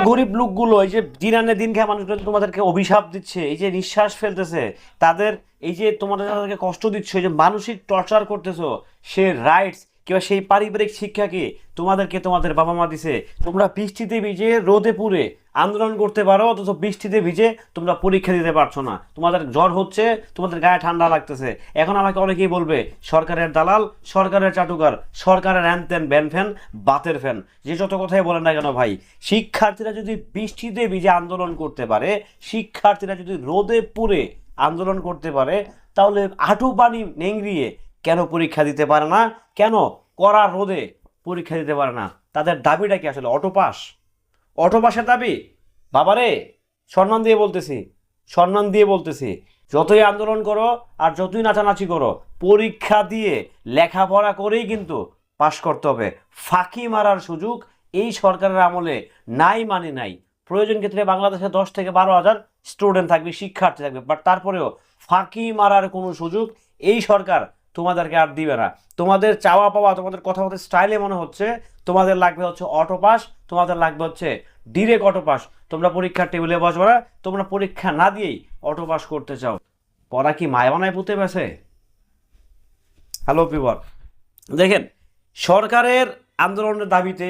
গরিব লোকগুলো এই যে দিন আনে দিন খায় মানুষগুলো তোমাদেরকে অভিশাপ দিচ্ছে, এই যে নিঃশ্বাস ফেলতেছে, তাদের এই যে তোমাদেরকে কষ্ট দিচ্ছে, এই যে মানসিক টর্চার করতেছো, সে রাইটস কিংবা সেই পারিবারিক শিক্ষা কি তোমাদেরকে তোমাদের বাবা মা দিছে? তোমরা বৃষ্টিতে ভিজে রোদে পুড়ে আন্দোলন করতে পারো, অথচ বৃষ্টিতে ভিজে তোমরা পরীক্ষা দিতে পারছো না। তোমাদের জ্বর হচ্ছে, তোমাদের গায়ে ঠান্ডা লাগতেছে। এখন আমাকে অনেকেই বলবে সরকারের দালাল, সরকারের চাটুকার, সরকারের হ্যান ত্যান ব্যান ফ্যান বাতের ফ্যান, যে যত কথাই বলেন না কেন ভাই, শিক্ষার্থীরা যদি বৃষ্টিতে ভিজে আন্দোলন করতে পারে, শিক্ষার্থীরা যদি রোদে পুড়ে আন্দোলন করতে পারে, তাহলে হাঁটু পানি নেংড়িয়ে কেন পরীক্ষা দিতে পারে না? কেন কড়া রোদে পরীক্ষা দিতে পারে না? তাদের দাবিটা কি আসলে অটো পাস? অটো পাসের দাবি? বাবারে, সম্মান দিয়ে বলতেছি, সম্মান দিয়ে বলতেছি, যতই আন্দোলন করো আর যতই নাচানাচি করো, পরীক্ষা দিয়ে লেখাপড়া করেই কিন্তু পাশ করতে হবে। ফাঁকি মারার সুযোগ এই সরকারের আমলে নাই মানে নাই। প্রয়োজন ক্ষেত্রে বাংলাদেশে 10 থেকে 12,000 স্টুডেন্ট থাকবে, শিক্ষার্থী থাকবে, বাট তারপরেও ফাঁকি মারার কোনো সুযোগ এই সরকার তোমাদেরকে আর দিবে না। তোমাদের চাওয়া পাওয়া, তোমাদের কথাবার্তা স্টাইলে মনে হচ্ছে তোমাদের লাগবে হচ্ছে অটো পাস, তোমাদের লাগবে হচ্ছে ডিরেক্ট অটো পাস। তোমরা পরীক্ষার টেবিলে বসবে না, তোমরা পরীক্ষা না দিয়েই অটো পাস করতে চাও। পড়া কি মায় বানায় পুঁতে বেছে? হ্যালো পিবর, দেখেন, সরকারের আন্দোলনের দাবিতে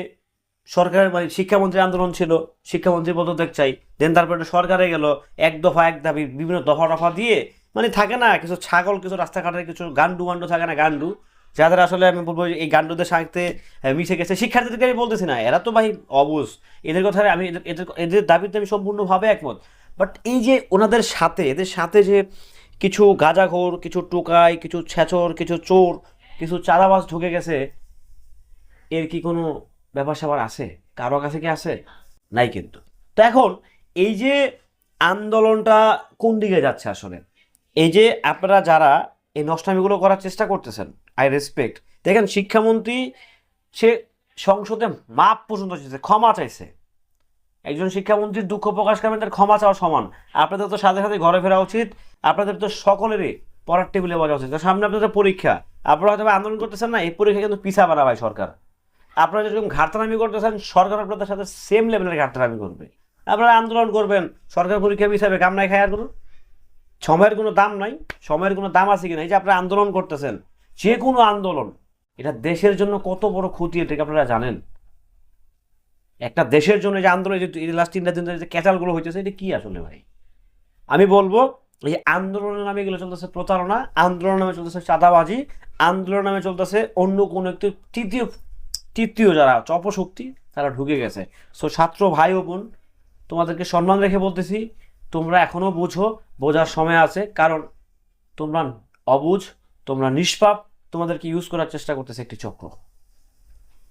সরকারের মানে শিক্ষামন্ত্রী আন্দোলন ছিল, শিক্ষামন্ত্রী পদত্যাগ চাই, দেন তারপরে সরকারে গেল এক দফা এক দাবি, বিভিন্ন দফা দফা দিয়ে, মানে থাকে না কিছু ছাগল, কিছু রাস্তাঘাটের কিছু গান্ডু গান্ডু থাকে না, গান্ডু, যাদের আসলে আমি বলবো এই গান্ডুদের সাথে মিশে গেছে। শিক্ষার্থীদেরকে আমি বলতেছি না, এরা তো ভাই অবুঝ, এদের কথা আমি এদের এদের দাবিতে আমি সম্পূর্ণভাবে একমত। বাট এই যে ওনাদের সাথে, এদের সাথে যে কিছু গাঁজাখোর, কিছু টোকাই, কিছু ছেচর, কিছু চোর, কিছু চাঁদাবাজ ঢুকে গেছে, এর কি কোনো ব্যাপার স্যাপার আছে? কারো কাছে কি আছে? নাই কিন্তু। তো এখন এই যে আন্দোলনটা কোন দিকে যাচ্ছে আসলে, এই যে আপনারা যারা এই নষ্টামিগুলো করার চেষ্টা করতেছেন, আই রেসপেক্ট। দেখেন, শিক্ষামন্ত্রী সে সংসদে মাপ পর্যন্ত চাইছে, ক্ষমা চাইছে। একজন শিক্ষামন্ত্রীর দুঃখ প্রকাশ করবেন, তার ক্ষমা চাওয়া সমান। আপনাদের তো সাথে সাথে ঘরে ফেরা উচিত, আপনাদের তো সকলেরই পড়ার টেবিলে বসা উচিত। সামনে আপনাদের পরীক্ষা, আপনারা হয়তো আন্দোলন করতেছেন না, এই পরীক্ষা কিন্তু পিছা বানা ভাই সরকার। আপনারা যেরকম ঘাটতারামি করতেছেন, সরকার আপনাদের সাথে সেম লেভেলের ঘাটতারামি করবে। আপনারা আন্দোলন করবেন, সরকার পরীক্ষা পিছাবে, কাম নাই খায় আর কোনো সময়ের কোনো দাম নাই। সময়ের কোনো দাম আছে কিনা? এই যে আপনারা আন্দোলন করতেছেন, যে কোনো আন্দোলন, এটা দেশের জন্য কত বড় ক্ষতি, এটা আপনারা জানেন? একটা দেশের জন্য যে আন্দোলন, যে লাস্ট 3টা দিন যে ক্যাচালগুলো হইতেছে, এটা কি আসলে ভাই? আমি বলবো এই আন্দোলনের নামে এগুলো চলতেছে প্রতারণা, আন্দোলনের নামে চলতেছে চাঁদাবাজি, আন্দোলনের নামে চলতেছে অন্য কোনো একটি তৃতীয় তৃতীয় যারা অপশক্তি, তারা ঢুকে গেছে। সো ছাত্র ভাই ও বোন, তোমাদেরকে সম্মান রেখে বলতেছি, তোমরা এখনো বুঝো, বোঝার সময় আছে। কারণ তোমরা অবুঝ, তোমরা নিষ্পাপ, তোমাদেরকে ইউজ করার চেষ্টা করতেছে একটি চক্র।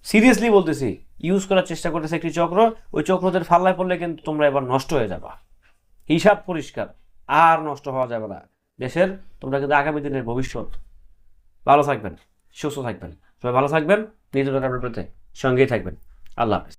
সিরিয়াসলি বলতেছি, ইউজ করার চেষ্টা করতেছে একটি চক্র। ওই চক্রদের ফাল্লায় পড়লে কিন্তু তোমরা এবার নষ্ট হয়ে যাবা। হিসাব পরিষ্কার, আর নষ্ট হওয়া যাবে না দেশের। তোমরা কিন্তু আগামী দিনের ভবিষ্যৎ। ভালো থাকবেন, সুস্থ থাকবেন, সবাই ভালো থাকবেন, নিজের প্রতি সঙ্গেই থাকবেন। আল্লাহ হাফেজ।